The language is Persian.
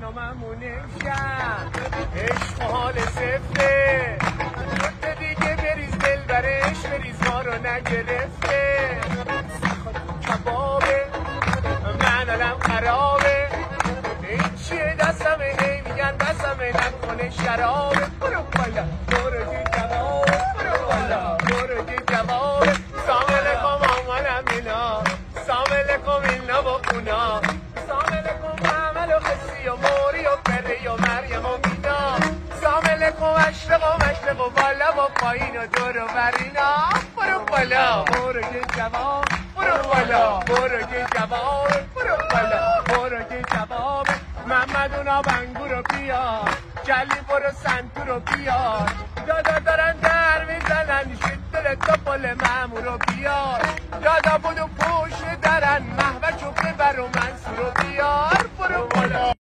برنامه‌مون امشب عشق و حال صفره تو دیگه بریز دل برش بریز ما رو نگرفته کبابه من علم خرابه این چیه دستمه هی میگن بسمه نکنه شرابه برو بالا برو که جوابه برو بالا برو که جوابه سامل کم آمالم اینا سامل کم اینا با اونا سامل کم عمل و خسی و موری و پری و مریم و مینا سامل کم مشرق و بالا و پایین و دور و برینا برو بالا برو که جواب برو بالا برو که جواب برو بالا برو که جواب محمد اونا بنگو رو بیار جلی برو سنتو رو بیار دادا دارن در میزنن شدل تا پل مامو رو بیار دادا بودو پشت درن محوشو ببر و منصور رو بیار برو بالا